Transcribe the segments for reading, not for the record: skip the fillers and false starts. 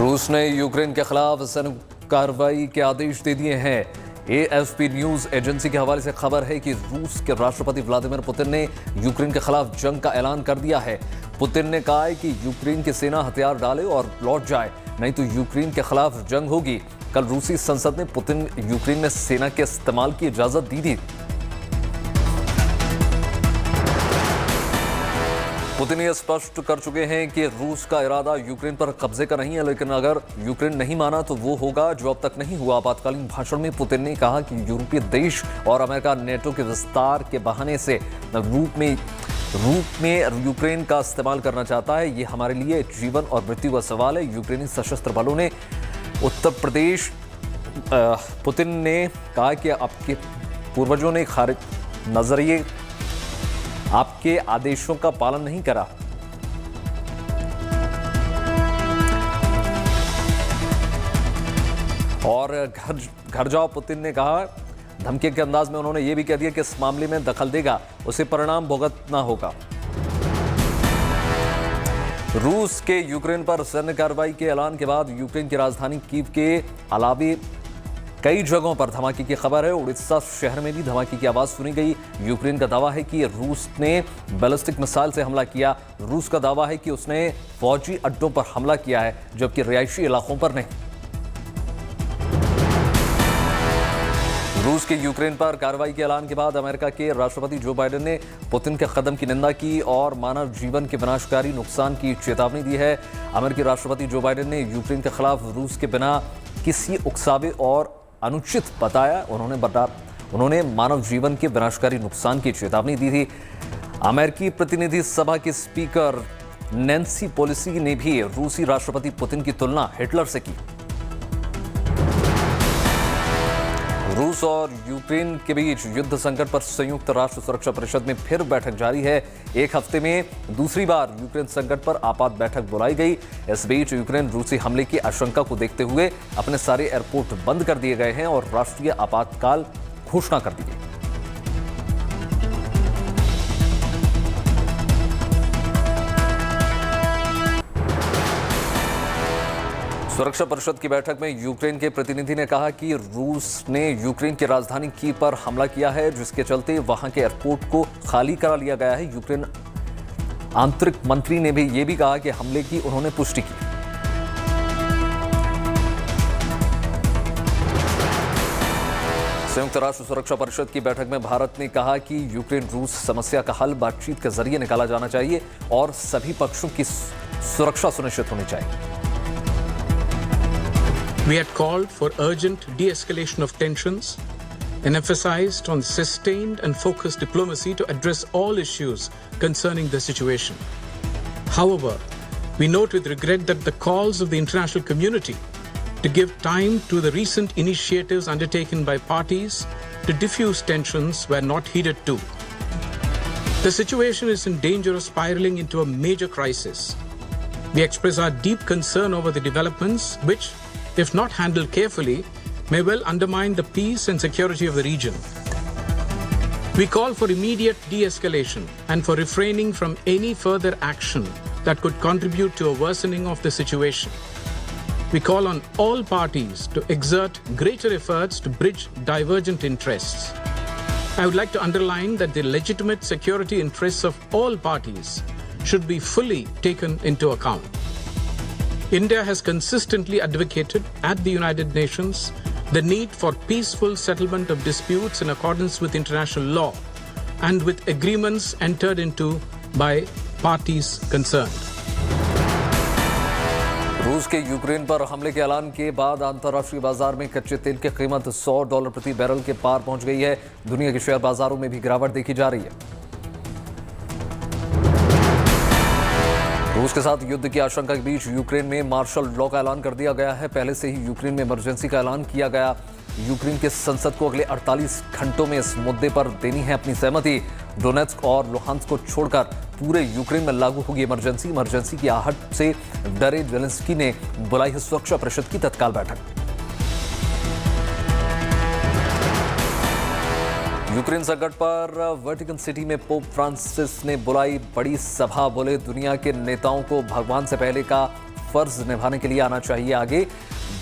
रूस ने यूक्रेन के खिलाफ सैन्य कार्रवाई के आदेश दे दिए हैं। एएफपी न्यूज एजेंसी के हवाले से खबर है कि रूस के राष्ट्रपति व्लादिमीर पुतिन ने यूक्रेन के खिलाफ जंग का ऐलान कर दिया है। पुतिन ने कहा है कि यूक्रेन की सेना हथियार डाले और लौट जाए, नहीं तो यूक्रेन के खिलाफ जंग होगी। कल रूसी संसद ने पुतिन यूक्रेन में सेना के इस्तेमाल की इजाजत दी थी। पुतिन ये स्पष्ट कर चुके हैं कि रूस का इरादा यूक्रेन पर कब्जे का नहीं है, लेकिन अगर यूक्रेन नहीं माना तो वो होगा जो अब तक नहीं हुआ। आपातकालीन भाषण में पुतिन ने कहा कि यूरोपीय देश और अमेरिका नेटो के विस्तार के बहाने से रूप में यूक्रेन का इस्तेमाल करना चाहता है। ये हमारे लिए जीवन और मृत्यु का सवाल है। यूक्रेनी सशस्त्र बलों ने उत्तर प्रदेश पुतिन ने कहा कि आपके पूर्वजों ने खारिज नजरिए आपके आदेशों का पालन नहीं करा। और घर जाओ, पुतिन ने कहा। धमकी के अंदाज में उन्होंने यह भी कह दिया कि इस मामले में दखल देगा उसे परिणाम भुगतना होगा। रूस के यूक्रेन पर सैन्य कार्रवाई के ऐलान के बाद यूक्रेन की राजधानी कीव के अलावे कई जगहों पर धमाके की खबर है। उड़ीसा शहर में भी धमाके की आवाज सुनी गई। यूक्रेन का दावा है कि रूस ने बैलिस्टिक मिसाइल से हमला किया। रूस का दावा है कि उसने फौजी अड्डों पर हमला किया है, जबकि रिहायशी इलाकों पर नहीं। रूस के यूक्रेन पर कार्रवाई के ऐलान के बाद अमेरिका के राष्ट्रपति जो बाइडेन ने पुतिन के कदम की निंदा की और मानव जीवन के विनाशकारी नुकसान की चेतावनी दी है। अमेरिकी राष्ट्रपति जो बाइडेन ने यूक्रेन के खिलाफ रूस के बिना किसी उकसावे और अनुचित बताया। उन्होंने मानव जीवन के विनाशकारी नुकसान की चेतावनी दी थी। अमेरिकी प्रतिनिधि सभा के स्पीकर नैन्सी पेलोसी ने भी रूसी राष्ट्रपति पुतिन की तुलना हिटलर से की। रूस और यूक्रेन के बीच युद्ध संकट पर संयुक्त राष्ट्र सुरक्षा परिषद में फिर बैठक जारी है। एक हफ्ते में दूसरी बार यूक्रेन संकट पर आपात बैठक बुलाई गई। इस बीच यूक्रेन रूसी हमले की आशंका को देखते हुए अपने सारे एयरपोर्ट बंद कर दिए गए हैं और राष्ट्रीय आपातकाल घोषणा कर दी गई। सुरक्षा परिषद की बैठक में यूक्रेन के प्रतिनिधि ने कहा कि रूस ने यूक्रेन की राजधानी कीव पर हमला किया है, जिसके चलते वहां के एयरपोर्ट को खाली करा लिया गया है। यूक्रेन आंतरिक मंत्री ने भी यह भी कहा कि हमले की उन्होंने पुष्टि की। संयुक्त राष्ट्र सुरक्षा परिषद की बैठक में भारत ने कहा कि यूक्रेन रूस समस्या का हल बातचीत के जरिए निकाला जाना चाहिए और सभी पक्षों की सुरक्षा सुनिश्चित होनी चाहिए। We had called for urgent de-escalation of tensions and emphasized on sustained and focused diplomacy to address all issues concerning the situation. However, we note with regret that the calls of the international community to give time to the recent initiatives undertaken by parties to diffuse tensions were not heeded too. The situation is in danger of spiraling into a major crisis. We express our deep concern over the developments which, if not handled carefully, may well undermine the peace and security of the region. We call for immediate de-escalation and for refraining from any further action that could contribute to a worsening of the situation. We call on all parties to exert greater efforts to bridge divergent interests. I would like to underline that the legitimate security interests of all parties should be fully taken into account. India has consistently advocated at the United Nations the need for peaceful settlement of disputes in accordance with international law and with agreements entered into by parties concerned. रूस के Ukraine पर हमले के ऐलान के बाद अंतर्राष्ट्रीय बाजार में कच्चे तेल की कीमत $100 प्रति बैरल के पार पहुंच गई है। दुनिया के शेयर बाजारों में भी गिरावट देखी जा रही है। रूस के साथ युद्ध की आशंका के बीच यूक्रेन में मार्शल लॉ का ऐलान कर दिया गया है। पहले से ही यूक्रेन में इमरजेंसी का ऐलान किया गया। यूक्रेन के संसद को अगले 48 घंटों में इस मुद्दे पर देनी है अपनी सहमति। डोनेट्स्क और लुहांस्क को छोड़कर पूरे यूक्रेन में लागू होगी इमरजेंसी की आहट से डरे जेलेंस्की ने बुलाई है सुरक्षा परिषद की तत्काल बैठक। यूक्रेन संकट पर वेटिकन सिटी में पोप फ्रांसिस ने बुलाई बड़ी सभा। बोले दुनिया के नेताओं को भगवान से पहले का फर्ज निभाने के लिए आना चाहिए आगे।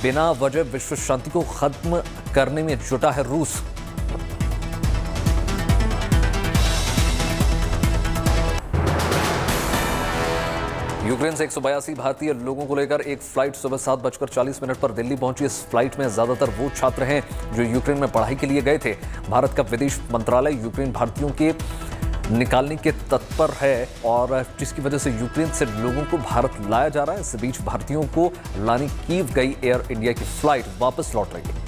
बिना वजह विश्व शांति को खत्म करने में जुटा है रूस। यूक्रेन से 182 भारतीय लोगों को लेकर एक फ्लाइट सुबह 7:40 पर दिल्ली पहुंची। इस फ्लाइट में ज्यादातर वो छात्र हैं जो यूक्रेन में पढ़ाई के लिए गए थे। भारत का विदेश मंत्रालय यूक्रेन भारतीयों के निकालने के तत्पर है और जिसकी वजह से यूक्रेन से लोगों को भारत लाया जा रहा है। इस बीच भारतीयों को लाने कीव गई एयर इंडिया की फ्लाइट वापस लौट रही है।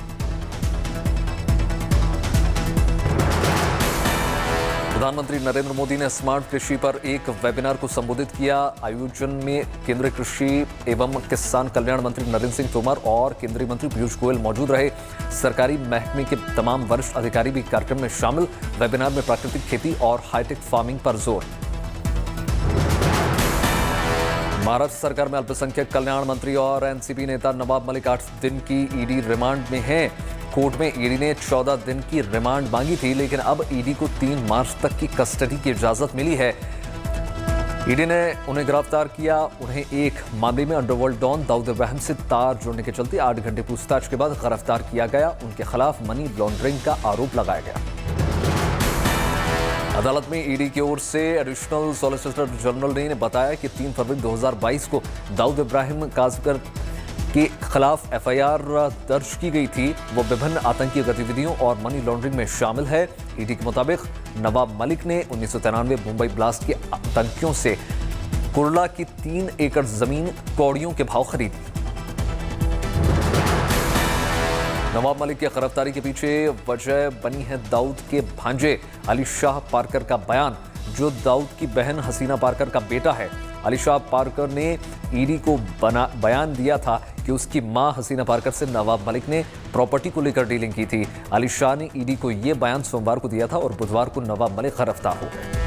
प्रधानमंत्री नरेंद्र मोदी ने स्मार्ट कृषि पर एक वेबिनार को संबोधित किया। आयोजन में केंद्रीय कृषि एवं किसान कल्याण मंत्री नरेंद्र सिंह तोमर और केंद्रीय मंत्री पीयूष गोयल मौजूद रहे। सरकारी महकमे के तमाम वरिष्ठ अधिकारी भी कार्यक्रम में शामिल। वेबिनार में प्राकृतिक खेती और हाईटेक फार्मिंग पर जोर। महाराष्ट्र सरकार में अल्पसंख्यक कल्याण मंत्री और एनसीपी नेता नवाब मलिक 8 दिन की ईडी रिमांड में हैं। कोर्ट में ईडी ने 14 दिन की रिमांड मांगी थी, लेकिन अब ईडी को 3 मार्च तक की कस्टडी की इजाजत मिली है। ईडी ने उन्हें गिरफ्तार किया। उन्हें एक मामले में अंडरवर्ल्ड डॉन दाऊद इब्राहिम से तार जोड़ने के चलते 8 घंटे पूछताछ के बाद गिरफ्तार किया गया। उनके खिलाफ मनी लॉन्ड्रिंग का आरोप लगाया गया। अदालत में ईडी की ओर से एडिशनल सॉलिसिटर जनरल ने बताया कि 3 फरवरी 2022 को दाऊद इब्राहिम काजगर के खिलाफ एफआईआर दर्ज की गई थी। वो विभिन्न आतंकी गतिविधियों और मनी लॉन्ड्रिंग में शामिल है। ईडी के मुताबिक नवाब मलिक ने 1993 मुंबई ब्लास्ट के आतंकियों से कुर्ला की 3 एकड़ जमीन कौड़ियों के भाव खरीदी। नवाब मलिक की गिरफ्तारी के पीछे वजह बनी है दाऊद के भांजे अली शाह पारकर का बयान, जो दाऊद की बहन हसीना पारकर का बेटा है। अली शाह पारकर ने ईडी को बयान दिया था कि उसकी मां हसीना पारकर से नवाब मलिक ने प्रॉपर्टी को लेकर डीलिंग की थी। अली शाह ने ईडी को यह बयान सोमवार को दिया था और बुधवार को नवाब मलिक गिरफ्तार हो गए।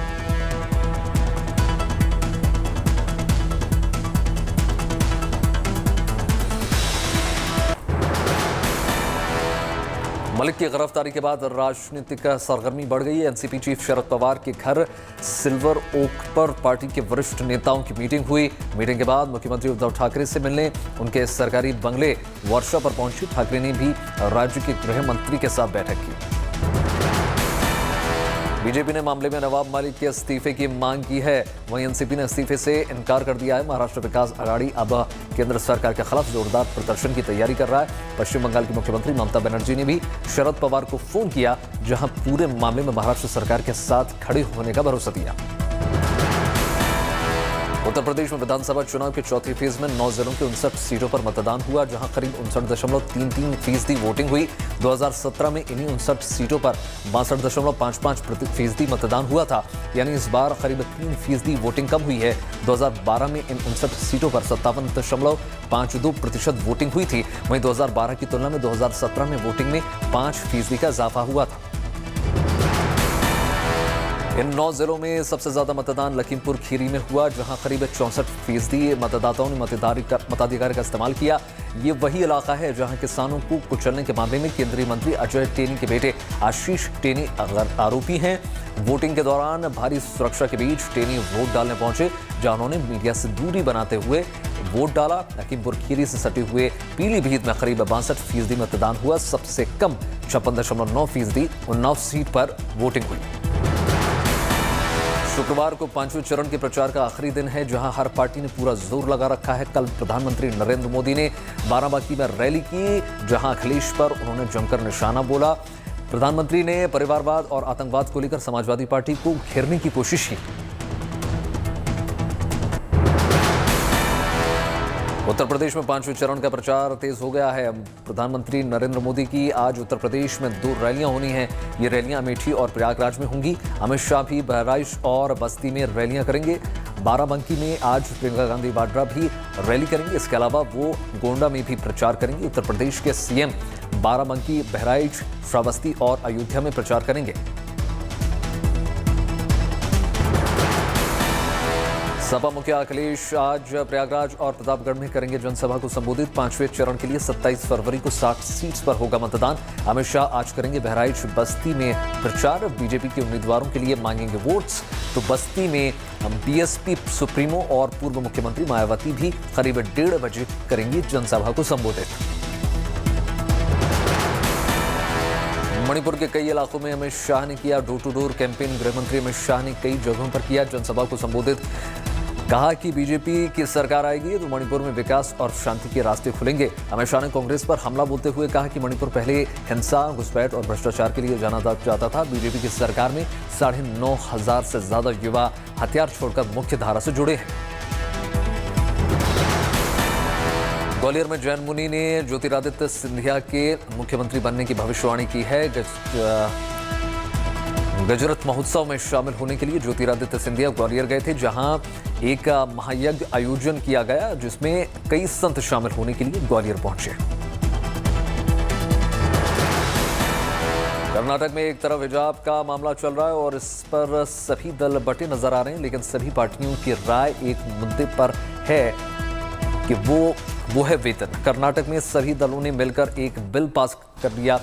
मलिक की गिरफ्तारी के बाद राजनीतिक सरगर्मी बढ़ गई है। एनसीपी चीफ शरद पवार के घर सिल्वर ओक पर पार्टी के वरिष्ठ नेताओं की मीटिंग हुई। मीटिंग के बाद मुख्यमंत्री उद्धव ठाकरे से मिलने उनके सरकारी बंगले वर्षा पर पहुंची। ठाकरे ने भी राज्य के गृह मंत्री के साथ बैठक की। बीजेपी ने मामले में नवाब मलिक के इस्तीफे की मांग की है। वहीं एनसीपी ने इस्तीफे से इनकार कर दिया है। महाराष्ट्र विकास आघाड़ी अब केंद्र सरकार के खिलाफ जोरदार प्रदर्शन की तैयारी कर रहा है। पश्चिम बंगाल की मुख्यमंत्री ममता बनर्जी ने भी शरद पवार को फोन किया, जहां पूरे मामले में महाराष्ट्र सरकार के साथ खड़े होने का भरोसा दिया। उत्तर प्रदेश में विधानसभा चुनाव के चौथे फेज में 9 जिलों के 59 सीटों पर मतदान हुआ, जहां करीब 59.33% वोटिंग हुई। 2017 में इन्हीं 59 सीटों पर 62.55% मतदान हुआ था, यानी इस बार करीब 3% वोटिंग कम हुई है। 2012 में इन 59 सीटों पर 57.52% वोटिंग हुई थी। वहीं 2012 की तुलना में 2017 में वोटिंग में 5% का इजाफा हुआ था। इन 9 जिलों में सबसे ज्यादा मतदान लखीमपुर खीरी में हुआ, जहां करीब 64% मतदाताओं ने मताधिकार का इस्तेमाल किया। ये वही इलाका है जहां किसानों को कुचलने के मामले में केंद्रीय मंत्री अजय टेनी के बेटे आशीष टेनी आरोपी हैं। वोटिंग के दौरान भारी सुरक्षा के बीच टेनी वोट डालने पहुंचे, जहां उन्होंने मीडिया से दूरी बनाते हुए वोट डाला। लखीमपुर खीरी से सटे हुए पीलीभीत में करीब 62% मतदान हुआ। सबसे कम 56.9% उन्नाव सीट पर वोटिंग हुई। शुक्रवार को 5वें चरण के प्रचार का आखिरी दिन है, जहां हर पार्टी ने पूरा जोर लगा रखा है। कल प्रधानमंत्री नरेंद्र मोदी ने बाराबंकी में रैली की, जहां अखिलेश पर उन्होंने जमकर निशाना बोला। प्रधानमंत्री ने परिवारवाद और आतंकवाद को लेकर समाजवादी पार्टी को घेरने की कोशिश की। उत्तर प्रदेश में 5वें चरण का प्रचार तेज हो गया है। प्रधानमंत्री नरेंद्र मोदी की आज उत्तर प्रदेश में 2 रैलियां होनी हैं। ये रैलियां अमेठी और प्रयागराज में होंगी। अमित शाह भी बहराइच और बस्ती में रैलियां करेंगे। बाराबंकी में आज प्रियंका गांधी वाड्रा भी रैली करेंगे। इसके अलावा वो गोंडा में भी प्रचार करेंगे। उत्तर प्रदेश के सीएम बाराबंकी, बहराइच, श्रावस्ती और अयोध्या में प्रचार करेंगे। सपा मुखिया अखिलेश आज प्रयागराज और प्रतापगढ़ में करेंगे जनसभा को संबोधित। 5वें चरण के लिए 27 फरवरी को 60 सीट्स पर होगा मतदान। अमित शाह आज करेंगे बहराइच बस्ती में प्रचार। बीजेपी के उम्मीदवारों के लिए मांगेंगे वोट्स। तो बस्ती में बीएसपी सुप्रीमो और पूर्व मुख्यमंत्री मायावती भी करीब 1:30 बजे करेंगी जनसभा को संबोधित। मणिपुर के कई इलाकों में अमित शाह ने किया डोर टू डोर कैंपेन। गृहमंत्री अमित शाह ने कई जगहों पर किया जनसभा को संबोधित। कहा कि बीजेपी की सरकार आएगी तो मणिपुर में विकास और शांति के रास्ते खुलेंगे। अमित शाह ने कांग्रेस पर हमला बोलते हुए कहा कि मणिपुर पहले हिंसा, घुसपैठ और भ्रष्टाचार के लिए जाना जाता था। बीजेपी की सरकार में 9,500 से ज्यादा युवा हथियार छोड़कर मुख्य धारा से जुड़े हैं। ग्वालियर में जैन मुनि ने ज्योतिरादित्य सिंधिया के मुख्यमंत्री बनने की भविष्यवाणी की है। गजरत महोत्सव में शामिल होने के लिए ज्योतिरादित्य सिंधिया ग्वालियर गए थे, जहां एक महायज्ञ आयोजन किया गया, जिसमें कई संत शामिल होने के लिए ग्वालियर पहुंचे। कर्नाटक में एक तरफ हिजाब का मामला चल रहा है और इस पर सभी दल बटे नजर आ रहे हैं, लेकिन सभी पार्टियों की राय एक मुद्दे पर है कि वो है वेतन। कर्नाटक में सभी दलों ने मिलकर एक बिल पास कर दिया,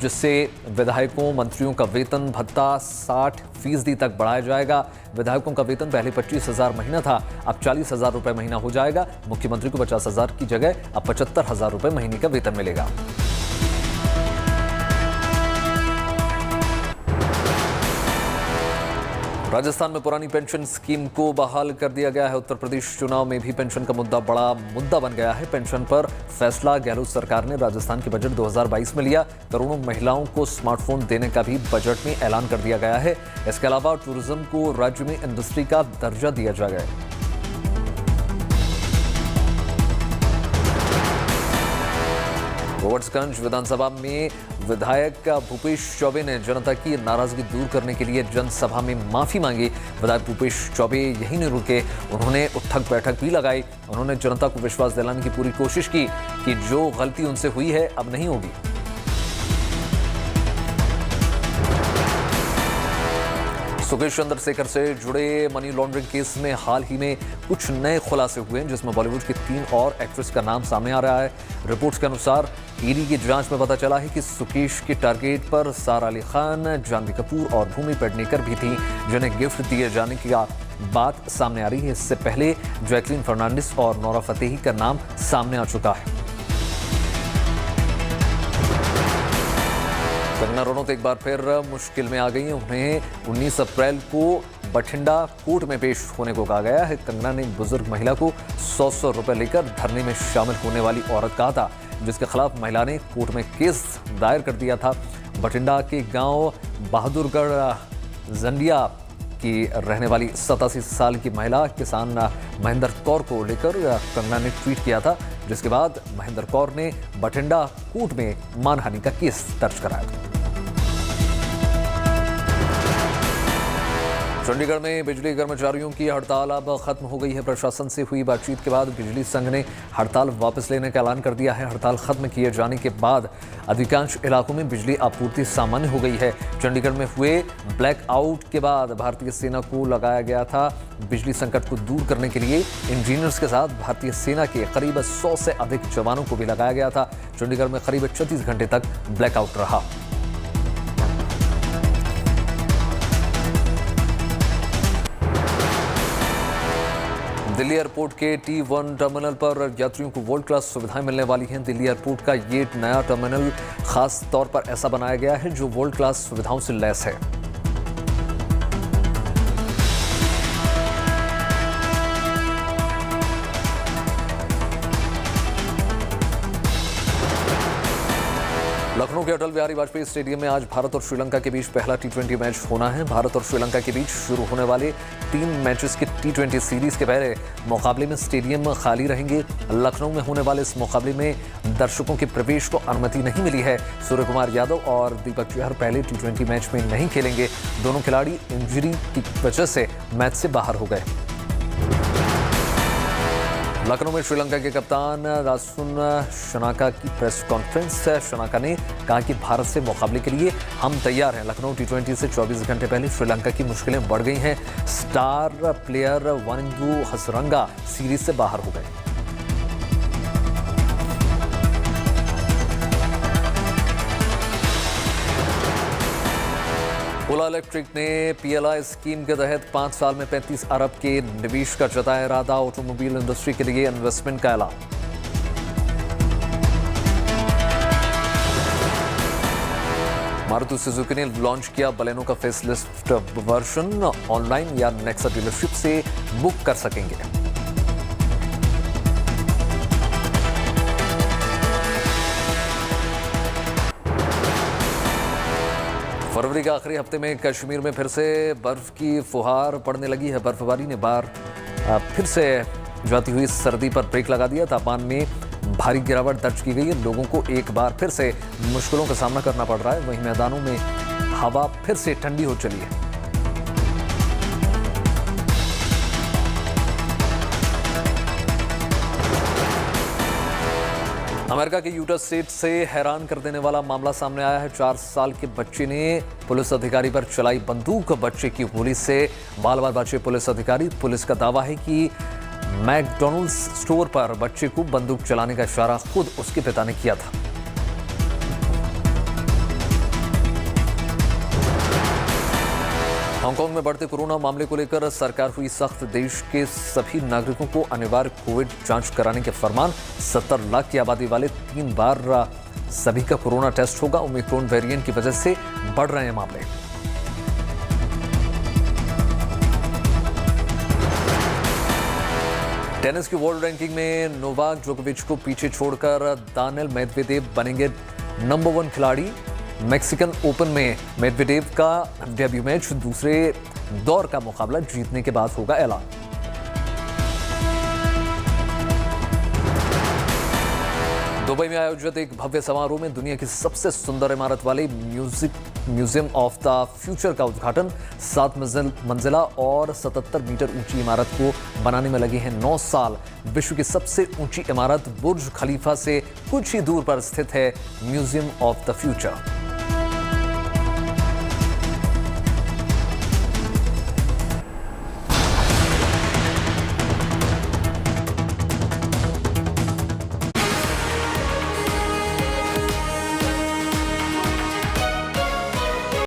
जिससे विधायकों, मंत्रियों का वेतन भत्ता 60% तक बढ़ाया जाएगा। विधायकों का वेतन पहले 25,000 महीना था, अब 40,000 रुपए महीना हो जाएगा। मुख्यमंत्री को 50,000 की जगह अब 75,000 रुपए महीने का वेतन मिलेगा। राजस्थान में पुरानी पेंशन स्कीम को बहाल कर दिया गया है। उत्तर प्रदेश चुनाव में भी पेंशन का बड़ा मुद्दा बन गया है। पेंशन पर फैसला गहलोत सरकार ने राजस्थान के बजट 2022 में लिया। करोड़ों महिलाओं को स्मार्टफोन देने का भी बजट में ऐलान कर दिया गया है। इसके अलावा टूरिज्म को राज्य में इंडस्ट्री का दर्जा दिया जाएगा। गोवर्धनगंज विधानसभा में विधायक भूपेश चौबे ने जनता की नाराजगी दूर करने के लिए जनसभा में माफी मांगी। विधायक भूपेश चौबे यही नहीं रुके, उन्होंने उठक बैठक भी लगाई। उन्होंने जनता को विश्वास दिलाने की पूरी कोशिश की कि जो गलती उनसे हुई है अब नहीं होगी। सुकेश चंद्रशेखर से जुड़े मनी लॉन्ड्रिंग केस में हाल ही में कुछ नए खुलासे हुए हैं, जिसमें बॉलीवुड की 3 और एक्ट्रेस का नाम सामने आ रहा है। रिपोर्ट्स के अनुसार ईडी की जांच में पता चला है कि सुकेश के टारगेट पर सारा अली खान, जानवी कपूर और भूमि पेडनेकर भी थी, जिन्हें गिफ्ट दिए जाने की बात सामने आ रही है। इससे पहले जैकलीन फर्नांडिस और नोरा फतेही का नाम सामने आ चुका है। कंगना रनौत एक बार फिर मुश्किल में आ गई हैं। उन्हें 19 अप्रैल को बठिंडा कोर्ट में पेश होने को कहा गया है। कंगना ने बुजुर्ग महिला को 100 रुपए लेकर धरने में शामिल होने वाली औरत कहा था, जिसके खिलाफ महिला ने कोर्ट में केस दायर कर दिया था। बठिंडा के गांव बहादुरगढ़ जंडिया की रहने वाली 87 साल की महिला किसान महेंद्र कौर को लेकर कंगना ने ट्वीट किया था, जिसके बाद महेंद्र कौर ने बठिंडा कोर्ट में मानहानि का केस दर्ज कराया था। चंडीगढ़ में बिजली कर्मचारियों की हड़ताल अब खत्म हो गई है। प्रशासन से हुई बातचीत के बाद बिजली संघ ने हड़ताल वापस लेने का ऐलान कर दिया है। हड़ताल खत्म किए जाने के बाद अधिकांश इलाकों में बिजली आपूर्ति सामान्य हो गई है। चंडीगढ़ में हुए ब्लैकआउट के बाद भारतीय सेना को लगाया गया था। बिजली संकट को दूर करने के लिए इंजीनियर्स के साथ भारतीय सेना के करीब 100 से अधिक जवानों को भी लगाया गया था। चंडीगढ़ में करीब 36 घंटे तक ब्लैकआउट रहा। दिल्ली एयरपोर्ट के T1 टर्मिनल पर यात्रियों को वर्ल्ड क्लास सुविधाएं मिलने वाली हैं। दिल्ली एयरपोर्ट का ये नया टर्मिनल खास तौर पर ऐसा बनाया गया है जो वर्ल्ड क्लास सुविधाओं से लैस है। लखनऊ के अटल बिहारी वाजपेयी स्टेडियम में आज भारत और श्रीलंका के बीच पहला T20 मैच होना है। भारत और श्रीलंका के बीच शुरू होने वाले 3 मैचेस के T20 सीरीज के पहले मुकाबले में स्टेडियम खाली रहेंगे। लखनऊ में होने वाले इस मुकाबले में दर्शकों के प्रवेश को अनुमति नहीं मिली है। सूर्य कुमार यादव और दीपक चहर पहले T20 मैच में नहीं खेलेंगे। दोनों खिलाड़ी इंजरी की वजह से मैच से बाहर हो गए। लखनऊ में श्रीलंका के कप्तान रासुन शनाका की प्रेस कॉन्फ्रेंस। शनाका ने कहा कि भारत से मुकाबले के लिए हम तैयार हैं। लखनऊ T20 से 24 घंटे पहले श्रीलंका की मुश्किलें बढ़ गई हैं। Star player Wanindu Hasaranga series से बाहर हो गए। ओला इलेक्ट्रिक ने PLI स्कीम के तहत 5 साल में 35 अरब के निवेश का जताया इरादा। ऑटोमोबाइल इंडस्ट्री के लिए इन्वेस्टमेंट का ऐलान। मारुति सुजुकी ने लॉन्च किया बलेनो का फेसलिफ्ट वर्जन। ऑनलाइन या नेक्सा डीलरशिप से बुक कर सकेंगे। फरवरी के आखिरी हफ्ते में कश्मीर में फिर से बर्फ की फुहार पड़ने लगी है। बर्फबारी ने फिर से जाती हुई सर्दी पर ब्रेक लगा दिया। तापमान में भारी गिरावट दर्ज की गई है। लोगों को एक बार फिर से मुश्किलों का सामना करना पड़ रहा है। वहीं मैदानों में हवा फिर से ठंडी हो चली है। अमेरिका के यूटा स्टेट से हैरान कर देने वाला मामला सामने आया है। 4 साल के बच्चे ने पुलिस अधिकारी पर चलाई बंदूक। बच्चे की गोली से बाल बाल बचे पुलिस अधिकारी। पुलिस का दावा है कि मैकडॉनल्ड्स स्टोर पर बच्चे को बंदूक चलाने का इशारा खुद उसके पिता ने किया था। हांगकांग में बढ़ते कोरोना मामले को लेकर सरकार हुई सख्त। देश के सभी नागरिकों को अनिवार्य कोविड जांच कराने के फरमान। 70 लाख की आबादी वाले 3 बार सभी का कोरोना टेस्ट होगा। ओमिक्रॉन वेरिएंट की वजह से बढ़ रहे हैं मामले। टेनिस की वर्ल्ड रैंकिंग में नोवाक जोकोविच को पीछे छोड़कर दानियल मेदवेदेव बनेंगे नंबर 1 खिलाड़ी। मैक्सिकन ओपन में मेदवेदेव का डेब्यू मैच दूसरे दौर का मुकाबला जीतने के बाद होगा ऐलान। दुबई में आयोजित एक भव्य समारोह में दुनिया की सबसे सुंदर इमारत वाले म्यूजियम ऑफ द फ्यूचर का उद्घाटन। 7 मंजिला और 77 मीटर ऊंची इमारत को बनाने में लगे हैं 9 साल। विश्व की सबसे ऊंची इमारत बुर्ज खलीफा से कुछ ही दूर पर स्थित है म्यूजियम ऑफ द फ्यूचर।